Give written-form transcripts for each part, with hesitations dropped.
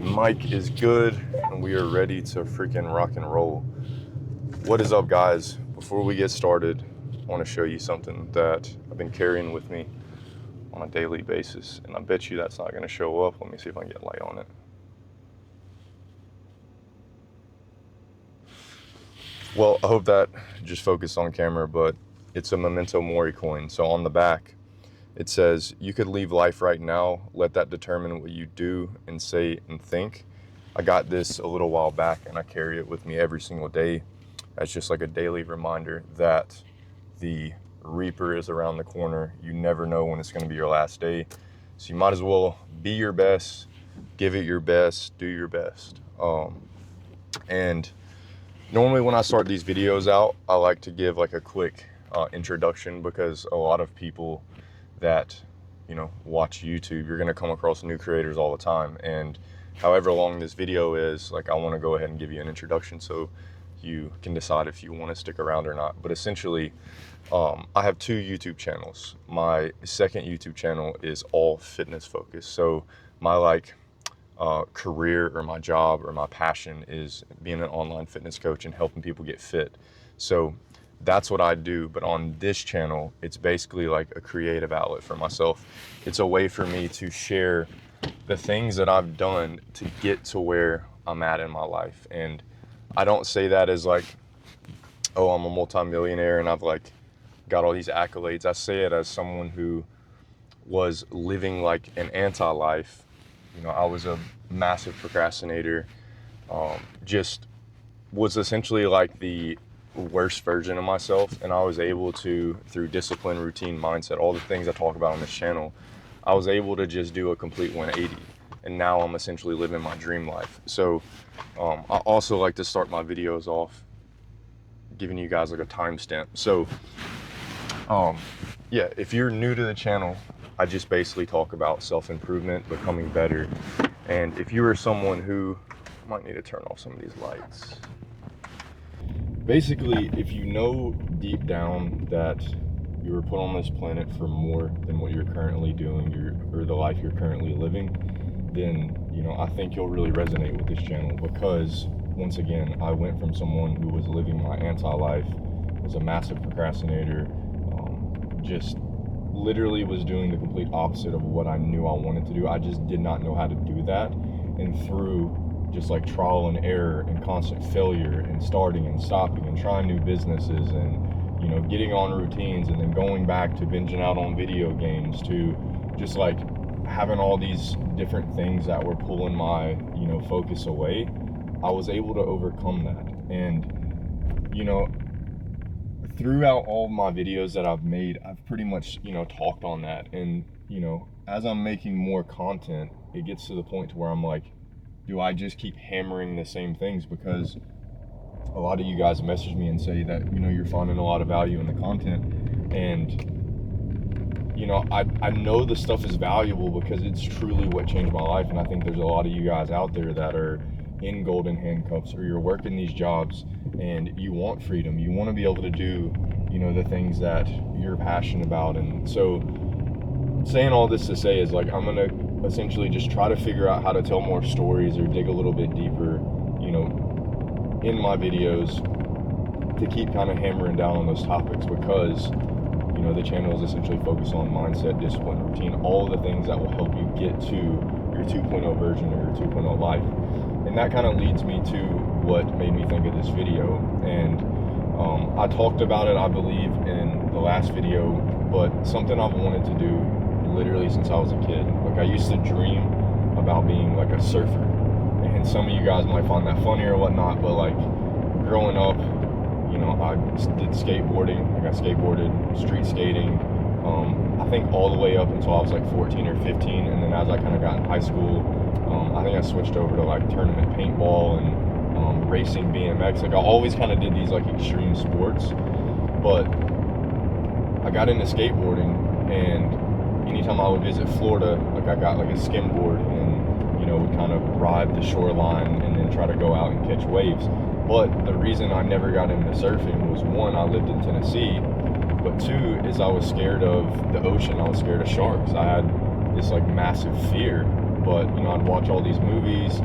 The mic is good and we are ready to freaking rock and roll. What is up, guys? Before we get started, I want to show you something that I've been carrying with me on a daily basis, and I bet you that's not going to show up. Let me see if I can get light on it. Well, I hope that just focused on camera, but it's a memento mori coin. So on the back, it says, "You could leave life right now. Let that determine what you do and say and think." I got this a little while back and I carry it with me every single day as just like a daily reminder that the reaper is around the corner. You never know when it's going to be your last day. So you might as well be your best, give it your best, do your best. And normally when I start these videos out, I like to give like a quick introduction, because a lot of people that, watch YouTube, you're going to come across new creators all the time. And however long this video is, like, I want to go ahead and give you an introduction so you can decide if you want to stick around or not. But essentially, I have two YouTube channels. My second YouTube channel is all fitness focused. So my career or my job or my passion is being an online fitness coach and helping people get fit. So that's what I do. But on this channel, it's basically like a creative outlet for myself. It's a way for me to share the things that I've done to get to where I'm at in my life. And I don't say that as like, oh, I'm a multimillionaire and I've like got all these accolades. I say it as someone who was living like an anti-life. I was a massive procrastinator, just was essentially like the worst version of myself. And I was able to, through discipline, routine, mindset, all the things I talk about on this channel, I was able to just do a complete 180. And now I'm essentially living my dream life. So I also like to start my videos off giving you guys like a timestamp. So yeah, if you're new to the channel, I just basically talk about self-improvement, becoming better. And if you are someone who might need to turn off some of these lights. Basically, if you know deep down that you were put on this planet for more than what you're currently doing, or the life you're currently living, then, I think you'll really resonate with this channel, because once again, I went from someone who was living my anti-life, was a massive procrastinator, just literally was doing the complete opposite of what I knew I wanted to do. I just did not know how to do that. And through just like trial and error and constant failure and starting and stopping and trying new businesses and, getting on routines and then going back to binging out on video games, to just like having all these different things that were pulling my, focus away, I was able to overcome that. And, throughout all my videos that I've made, I've pretty much, talked on that. And, as I'm making more content, it gets to the point to where I'm like, do I just keep hammering the same things? Because a lot of you guys message me and say that, you're finding a lot of value in the content. And, I know the stuff is valuable because it's truly what changed my life. And I think there's a lot of you guys out there that are in golden handcuffs, or you're working these jobs and you want freedom. You want to be able to do, the things that you're passionate about. And so saying all this to say is like, I'm going to essentially just try to figure out how to tell more stories or dig a little bit deeper, in my videos, to keep kind of hammering down on those topics, because the channel is essentially focused on mindset, discipline, routine, all the things that will help you get to your 2.0 version or your 2.0 life. And that kind of leads me to what made me think of this video. And I talked about it, I believe, in the last video, but something I've wanted to do literally since I was a kid. Like, I used to dream about being like a surfer. And some of you guys might find that funny or whatnot, but like growing up, I did skateboarding. Like, I skateboarded, street skating, I think all the way up until I was like 14 or 15. And then as I kind of got in high school, I think I switched over to like tournament paintball and racing BMX. Like, I always kind of did these like extreme sports, but I got into skateboarding, and anytime I would visit Florida, like, I got like a skimboard and, would kind of ride the shoreline and then try to go out and catch waves. But the reason I never got into surfing was, one, I lived in Tennessee, but two is I was scared of the ocean. I was scared of sharks. I had this like massive fear but I'd watch all these movies.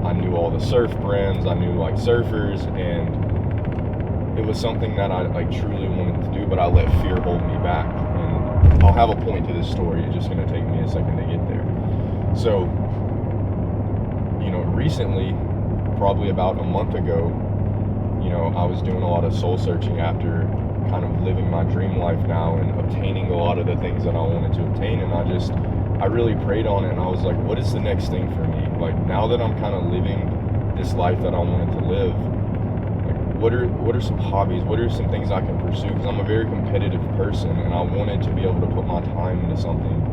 I knew all the surf brands, I knew like surfers, and it was something that I like truly wanted to do, but I let fear hold me back. And I'll have a point to this story. It's just going to take me a second to get there. So, recently, probably about a month ago, I was doing a lot of soul searching after kind of living my dream life now and obtaining a lot of the things that I wanted to obtain. And I really prayed on it, and I was like, what is the next thing for me? Like, now that I'm kind of living this life that I wanted to live, like, what are some hobbies? What are some things I can pursue? Because I'm a very competitive person, and I wanted to be able to put my time into something.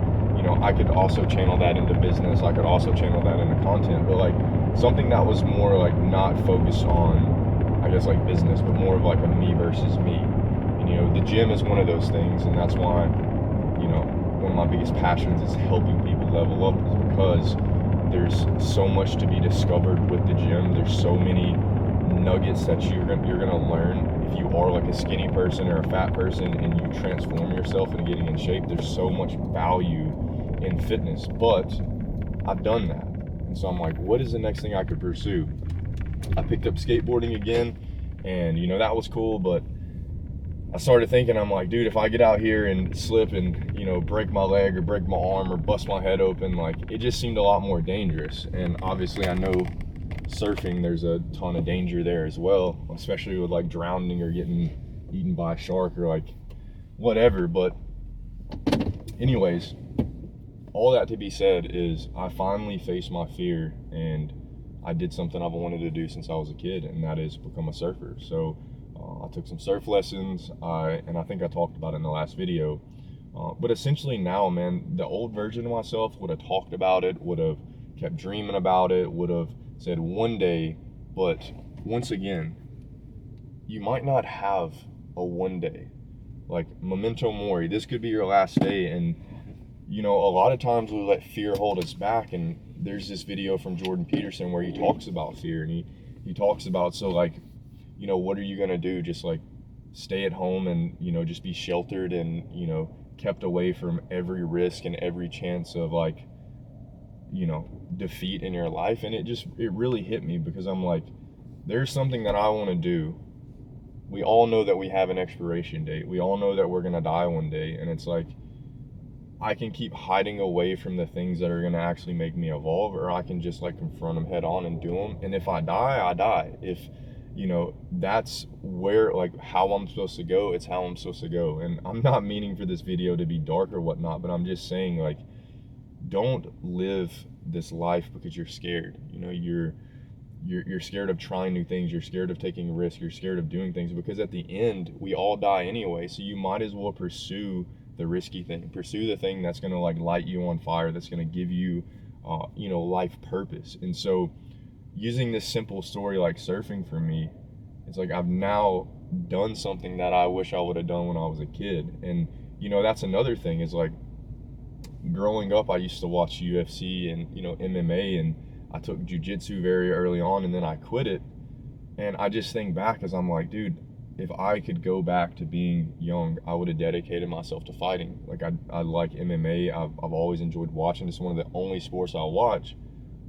I could also channel that into business. I could also channel that into content, but like something that was more like not focused on, I guess, like business, but more of like a me versus me. And the gym is one of those things, and that's why, one of my biggest passions is helping people level up, is because there's so much to be discovered with the gym. There's so many nuggets that you're gonna learn if you are like a skinny person or a fat person and you transform yourself into getting in shape. There's so much value in fitness, but I've done that, and so I'm like, what is the next thing I could pursue? I picked up skateboarding again, and that was cool, but I started thinking, I'm like, dude, if I get out here and slip and break my leg or break my arm or bust my head open, like, it just seemed a lot more dangerous. And obviously I know surfing, there's a ton of danger there as well, especially with like drowning or getting eaten by a shark or like whatever. But anyways, all that to be said is I finally faced my fear, and I did something I've wanted to do since I was a kid, and that is become a surfer. So I took some surf lessons, and I think I talked about it in the last video. But essentially now, man, the old version of myself would have talked about it, would have kept dreaming about it, would have said one day. But once again, you might not have a one day. Like, memento mori, this could be your last day. And a lot of times we let fear hold us back. And there's this video from Jordan Peterson where he talks about fear, and he talks about, so like, what are you going to do? Just like stay at home and, just be sheltered and, kept away from every risk and every chance of like, defeat in your life. And it really hit me, because I'm like, there's something that I want to do. We all know that we have an expiration date. We all know that we're going to die one day. And it's like, I can keep hiding away from the things that are going to actually make me evolve, or I can just like confront them head on and do them. And if I die, I die. If that's where, like, how I'm supposed to go, it's how I'm supposed to go. And I'm not meaning for this video to be dark or whatnot, but I'm just saying, like, don't live this life because you're scared. You're scared of trying new things. You're scared of taking risks. You're scared of doing things, because at the end, we all die anyway. So you might as well pursue the risky thing. Pursue the thing that's going to like light you on fire, that's going to give you, life purpose. And so, using this simple story like surfing for me, it's like I've now done something that I wish I would have done when I was a kid. And that's another thing, is like, growing up I used to watch UFC and MMA, and I took jiu-jitsu very early on, and then I quit it. And I just think back, as I'm like, dude, if I could go back to being young, I would have dedicated myself to fighting. Like, I like MMA. I've always enjoyed watching. It's one of the only sports I'll watch.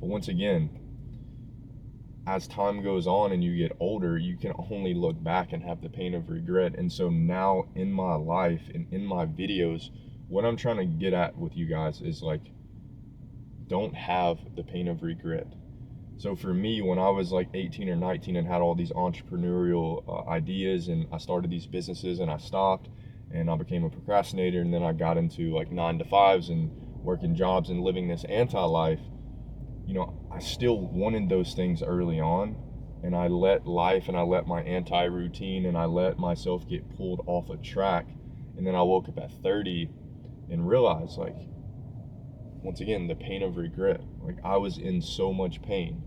But once again, as time goes on and you get older, you can only look back and have the pain of regret. And so now in my life and in my videos, what I'm trying to get at with you guys is like, don't have the pain of regret. So for me, when I was like 18 or 19 and had all these entrepreneurial ideas, and I started these businesses and I stopped, and I became a procrastinator, and then I got into like 9-to-5s and working jobs and living this anti-life, I still wanted those things early on, and I let life and I let my anti-routine and I let myself get pulled off a track. And then I woke up at 30 and realized, like, once again, the pain of regret. Like, I was in so much pain.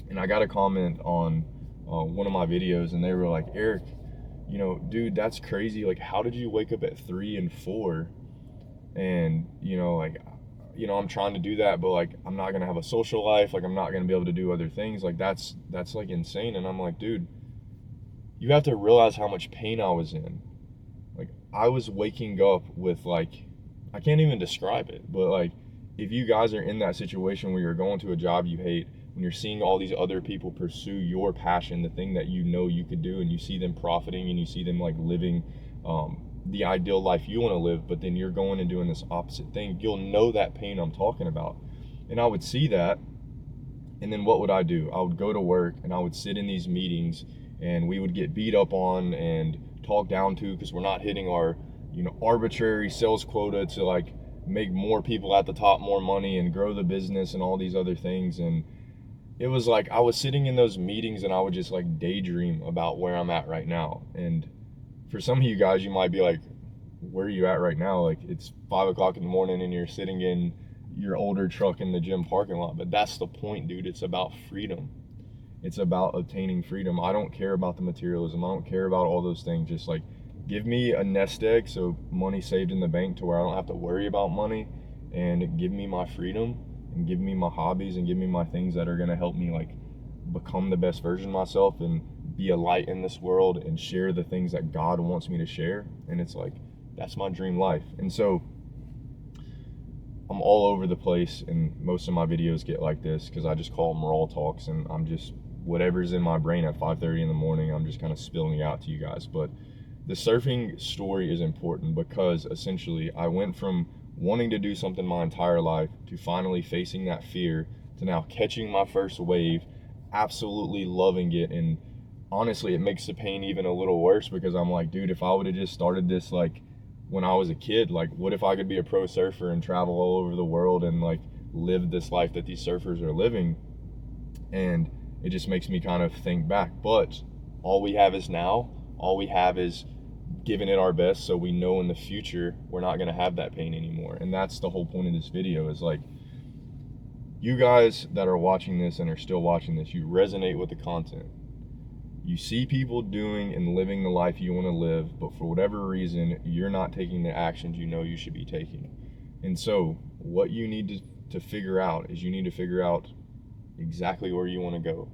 And I got a comment on one of my videos, and they were like, Eric, dude, that's crazy. Like, how did you wake up at 3 and 4? And, I'm trying to do that, but like, I'm not going to have a social life. Like, I'm not going to be able to do other things. Like, that's like insane. And I'm like, dude, you have to realize how much pain I was in. Like, I was waking up with like, I can't even describe it, but like, if you guys are in that situation where you're going to a job you hate, when you're seeing all these other people pursue your passion, the thing that you know you could do, and you see them profiting and you see them like living the ideal life you want to live, but then you're going and doing this opposite thing, you'll know that pain I'm talking about. And I would see that, and then what would I do? I would go to work and I would sit in these meetings, and we would get beat up on and talked down to because we're not hitting our, arbitrary sales quota to like make more people at the top more money and grow the business and all these other things. And it was like I was sitting in those meetings and I would just like daydream about where I'm at right now. And for some of you guys, you might be like, where are you at right now? Like, it's 5 o'clock in the morning and you're sitting in your older truck in the gym parking lot. But that's the point, dude. It's about freedom. It's about obtaining freedom. I don't care about the materialism. I don't care about all those things. Just like, give me a nest egg, so money saved in the bank to where I don't have to worry about money, and give me my freedom, and give me my hobbies, and give me my things that are going to help me like become the best version of myself and be a light in this world and share the things that God wants me to share. And it's like, that's my dream life. And so I'm all over the place, and most of my videos get like this because I just call them raw talks, and I'm just, whatever's in my brain at 5:30 in the morning, I'm just kind of spilling it out to you guys. But the surfing story is important because essentially I went from wanting to do something my entire life to finally facing that fear to now catching my first wave, absolutely loving it. And honestly, it makes the pain even a little worse because I'm like, dude, if I would have just started this like when I was a kid, like what if I could be a pro surfer and travel all over the world and like live this life that these surfers are living? And it just makes me kind of think back. But all we have is now. All we have is giving it our best, so we know in the future we're not going to have that pain anymore. And that's the whole point of this video, is like, you guys that are watching this and are still watching this, you resonate with the content. You see people doing and living the life you want to live, but for whatever reason, you're not taking the actions you know you should be taking. And so what you need to figure out is you need to figure out exactly where you want to go.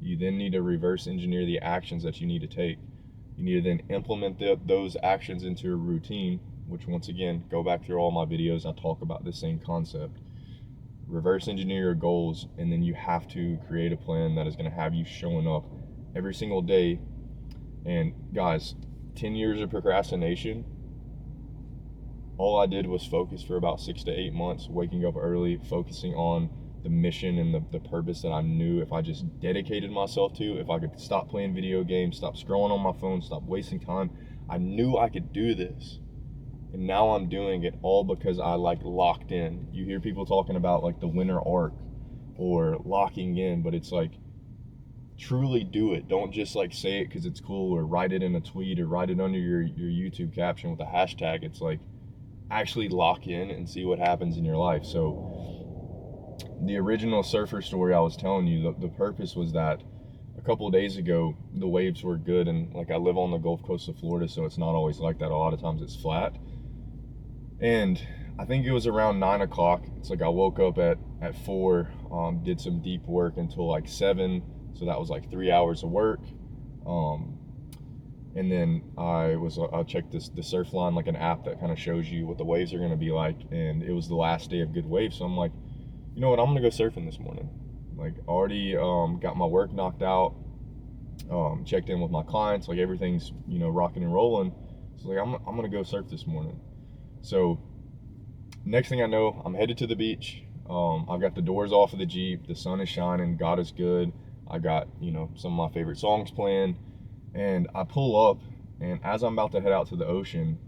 You then need to reverse engineer the actions that you need to take. You need to then implement those actions into a routine, which once again, go back through all my videos, I talk about this same concept. Reverse engineer your goals, and then you have to create a plan that is going to have you showing up every single day. And guys, 10 years of procrastination, all I did was focus for about 6 to 8 months, waking up early, focusing on the mission and the purpose that I knew if I just dedicated myself to, if I could stop playing video games, stop scrolling on my phone, stop wasting time, I knew I could do this. And now I'm doing it all because I like locked in. You hear people talking about like the winter arc or locking in, but it's like, truly do it. Don't just like say it because it's cool, or write it in a tweet, or write it under your YouTube caption with a hashtag. It's like, actually lock in and see what happens in your life. So the original surfer story I was telling you, the purpose was that a couple of days ago, the waves were good, and like I live on the Gulf Coast of Florida, so it's not always like that. A lot of times it's flat. And I think it was around 9 o'clock. It's like I woke up at 4, did some deep work until like 7. So that was like 3 hours of work. And then I checked the Surfline, like an app that kind of shows you what the waves are going to be like. And it was the last day of good waves. So I'm like, you know what, I'm going to go surfing this morning. Like, already got my work knocked out, checked in with my clients, like everything's, rocking and rolling. So like, I'm going to go surf this morning. So next thing I know, I'm headed to the beach. I've got the doors off of the Jeep. The sun is shining. God is good. I got, some of my favorite songs playing. And I pull up, and as I'm about to head out to the ocean,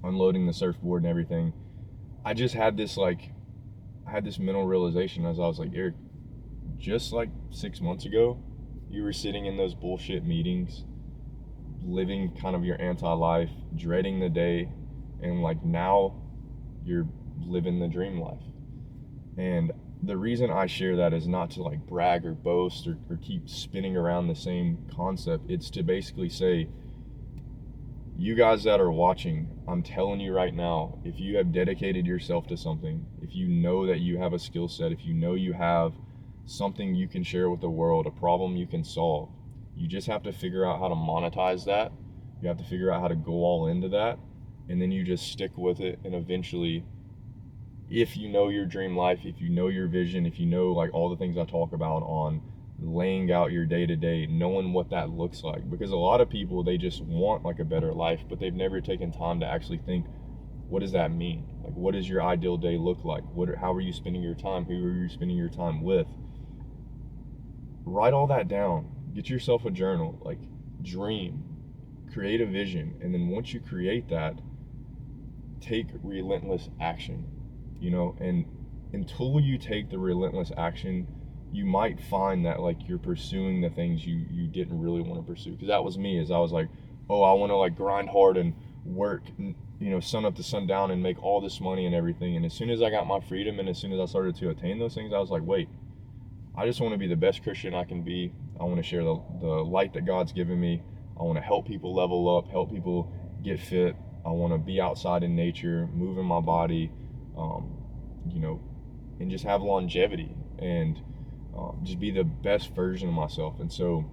unloading the surfboard and everything, I just had this mental realization as I was like, Eric, just like 6 months ago, you were sitting in those bullshit meetings, living kind of your anti-life, dreading the day, and like now you're living the dream life. And the reason I share that is not to like brag or boast or keep spinning around the same concept. It's to basically say, you guys that are watching, I'm telling you right now, if you have dedicated yourself to something, if you know that you have a skill set, if you know you have something you can share with the world, a problem you can solve, you just have to figure out how to monetize that. You have to figure out how to go all into that, and then you just stick with it, and eventually if you know your dream life, if you know your vision, if you know like all the things I talk about on laying out your day to day, knowing what that looks like. Because a lot of people, they just want like a better life, but they've never taken time to actually think, what does that mean? Like, what does your ideal day look like? How are you spending your time? Who are you spending your time with? Write all that down. Get yourself a journal. Like, dream, create a vision, and then once you create that, take relentless action. And until you take the relentless action, you might find that like you're pursuing the things you didn't really want to pursue. Because that was me. As I was like, oh, I want to like grind hard and work, sun up to sundown and make all this money and everything. And as soon as I got my freedom, and as soon as I started to attain those things, I was like, wait, I just want to be the best Christian I can be. I want to share the light that God's given me. I want to help people level up, help people get fit. I want to be outside in nature, moving my body, and just have longevity and just be the best version of myself. And so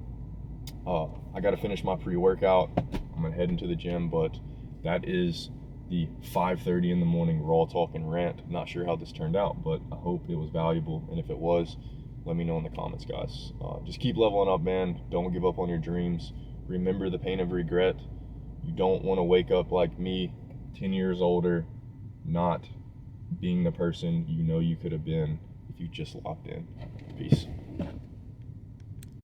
I got to finish my pre-workout. I'm going to head into the gym, but that is the 5:30 in the morning raw talk and rant. Not sure how this turned out, but I hope it was valuable. And if it was, let me know in the comments, guys. Just keep leveling up, man. Don't give up on your dreams. Remember the pain of regret. You don't want to wake up like me, 10 years older, not being the person you know you could have been if you just locked in. Peace.